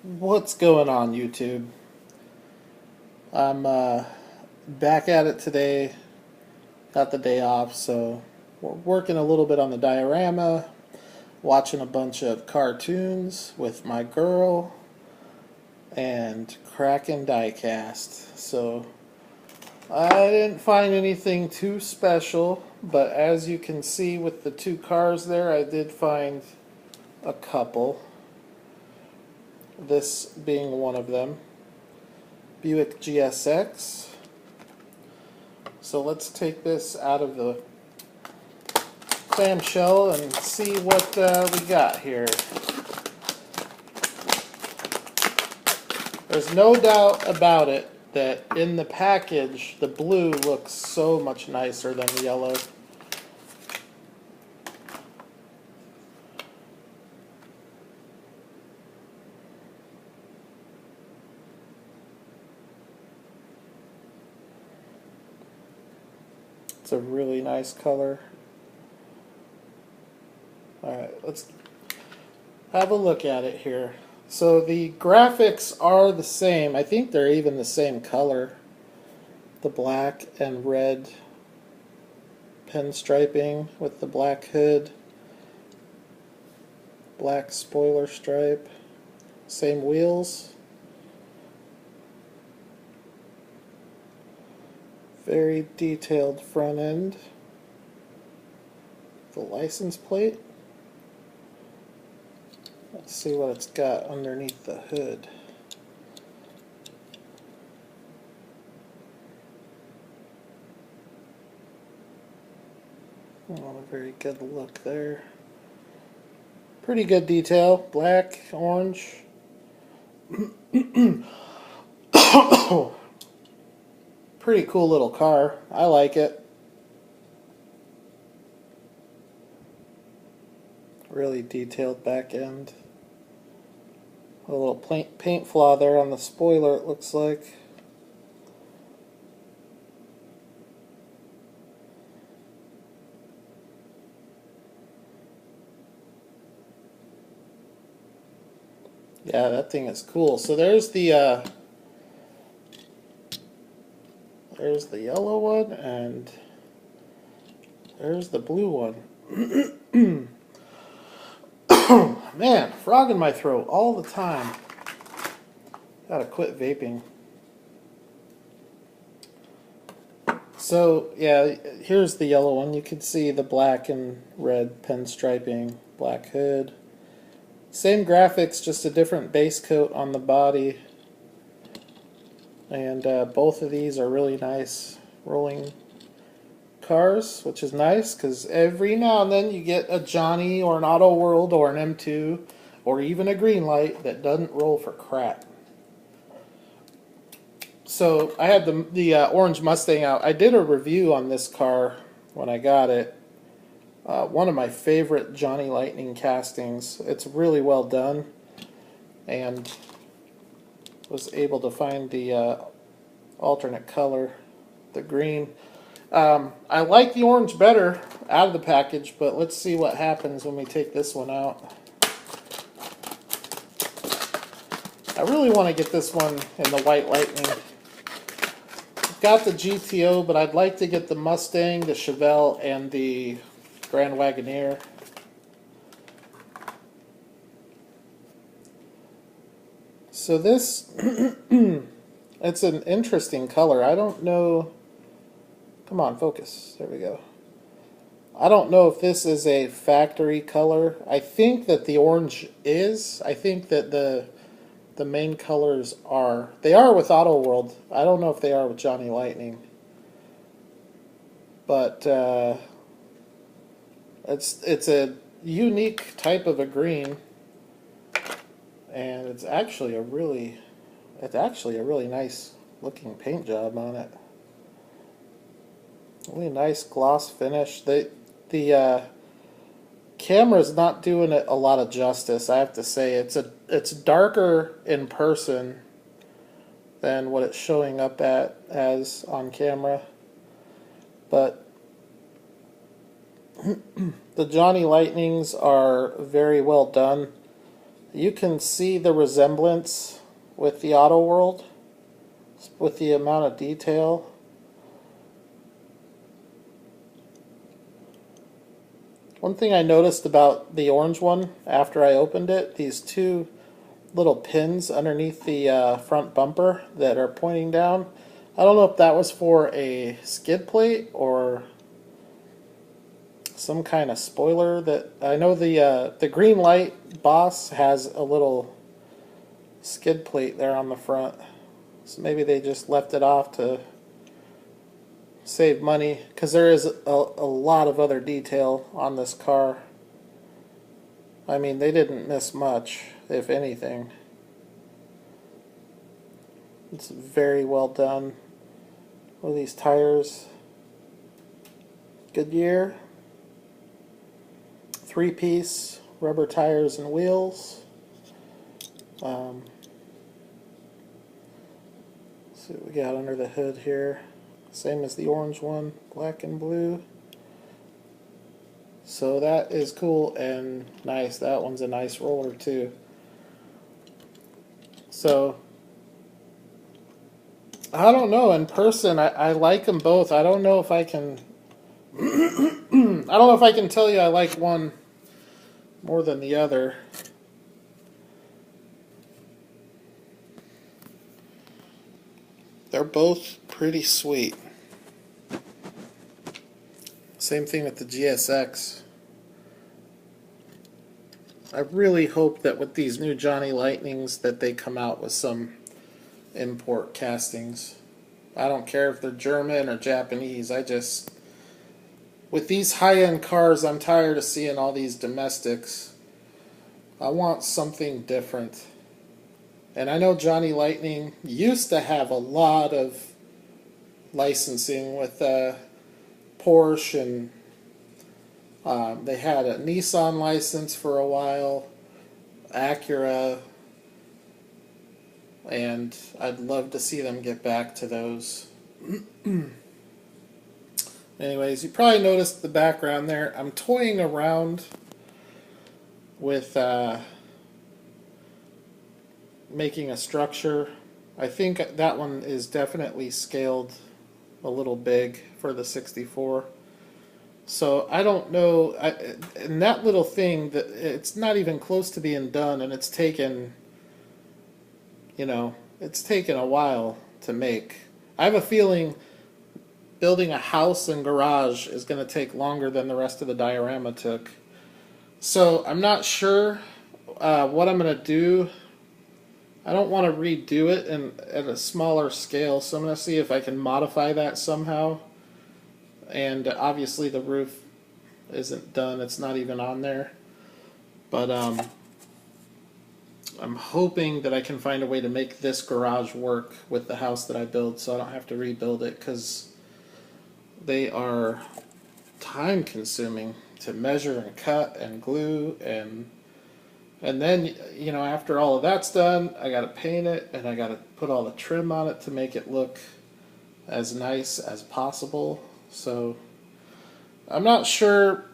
What's going on, YouTube? I'm back at it today. Got the day off, so we're working a little bit on the diorama, watching a bunch of cartoons with my girl, and cracking diecast. So I didn't find anything too special, but as you can see with the two cars there, I did find a couple. This being one of them. Buick GSX. So let's take this out of the clamshell and see what we got here. There's no doubt about it that in the package the blue looks so much nicer than the yellow. It's a really nice color. Alright, let's have a look at it here. So the graphics are the same. I think they're even the same color. The black and red pinstriping with the black hood. Black spoiler stripe. Same wheels. Very detailed front end. The license plate. Let's see what it's got underneath the hood. Oh, a very good look there. Pretty good detail. Black, orange. Pretty cool little car. I like it. Really detailed back end. A little paint flaw there on the spoiler, it looks like. Yeah, that thing is cool. So there's the yellow one, and there's the blue one. Man, frog in my throat all the time. Gotta quit vaping. So, yeah, here's the yellow one. You can see the black and red pinstriping, black hood. Same graphics, just a different base coat on the body. And both of these are really nice rolling cars, which is nice because every now and then you get a Johnny or an Auto World or an M2 or even a green light that doesn't roll for crap. So I had the orange Mustang out. I did a review on this car when I got it. One of my favorite Johnny Lightning castings. It's really well done, and was able to find the alternate color, the green. I like the orange better out of the package, but let's see what happens when we take this one out. I really want to get this one in the white Lightning. I've got the GTO, but I'd like to get the Mustang, the Chevelle, and the Grand Wagoneer. So this, it's an interesting color. I don't know. Come on, focus. There we go. I don't know if this is a factory color. I think that the orange is. I think that the main colors are. They are with Auto World. I don't know if they are with Johnny Lightning. But it's a unique type of a green, and it's actually a really nice looking paint job on it. Really nice gloss finish. The camera's not doing it a lot of justice, I have to say. It's darker in person than what it's showing up as on camera. But the Johnny Lightnings are very well done. You can see the resemblance with the Auto World, with the amount of detail. One thing I noticed about the orange one after I opened it, these two little pins underneath the front bumper that are pointing down. I don't know if that was for a skid plate or some kind of spoiler. That I know the green light Boss has a little skid plate there on the front, so maybe they just left it off to save money, because there is a lot of other detail on this car. I mean, they didn't miss much, if anything. It's very well done. What are these tires? Goodyear. 3-piece rubber tires and wheels. Let's see what we got under the hood here. Same as the orange one, black and blue. So that is cool and nice. That one's a nice roller too. So I don't know, in person I like them both. I don't know if I can I don't know if I can tell you I like one more than the other. They're both pretty sweet. Same thing with the GSX. I really hope that with these new Johnny Lightnings that they come out with some import castings. I don't care if they're German or Japanese. With these high-end cars, I'm tired of seeing all these domestics. I want something different. And I know Johnny Lightning used to have a lot of licensing with Porsche, and they had a Nissan license for a while, Acura, and I'd love to see them get back to those. Anyways, you probably noticed the background there. I'm toying around with making a structure. I think that one is definitely scaled a little big for the 64. So I don't know, and that little thing, that it's not even close to being done, and it's taken, it's taken a while to make. I have a feeling building a house and garage is going to take longer than the rest of the diorama took. So I'm not sure what I'm going to do. I don't want to redo it at a smaller scale, so I'm going to see if I can modify that somehow. And obviously the roof isn't done, it's not even on there. But I'm hoping that I can find a way to make this garage work with the house that I build, so I don't have to rebuild it, because they are time consuming to measure and cut and glue, and then after all of that's done, I got to paint it, and I got to put all the trim on it to make it look as nice as possible. So I'm not sure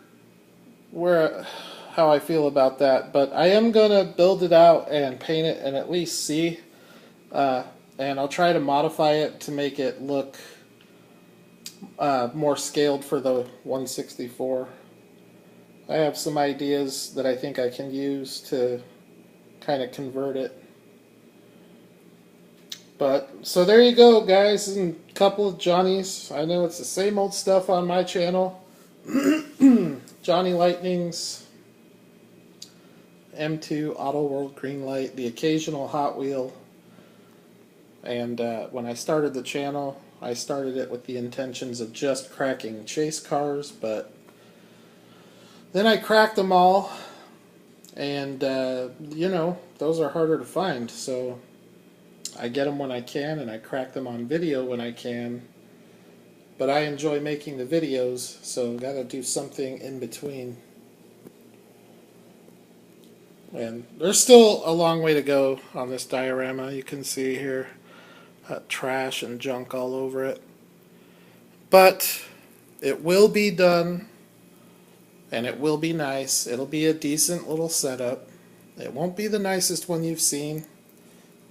how I feel about that, but I am gonna build it out and paint it and at least see, and I'll try to modify it to make it look more scaled for the 164. I have some ideas that I think I can use to kind of convert it. But, so there you go, guys, and a couple of Johnnies. I know it's the same old stuff on my channel. Johnny Lightning's M2 Auto World Green Light, the occasional Hot Wheel. And when I started the channel, I started it with the intentions of just cracking chase cars, but then I cracked them all, and those are harder to find, so I get them when I can, and I crack them on video when I can. But I enjoy making the videos, so gotta do something in between. And there's still a long way to go on this diorama. You can see here trash and junk all over it. But it will be done, and it will be nice. It'll be a decent little setup. It won't be the nicest one you've seen,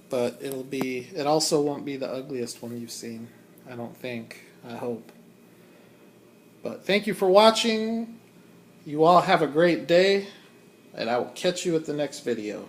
but it also won't be the ugliest one you've seen. I don't think. I hope. But thank you for watching. You all have a great day, and I will catch you at the next video.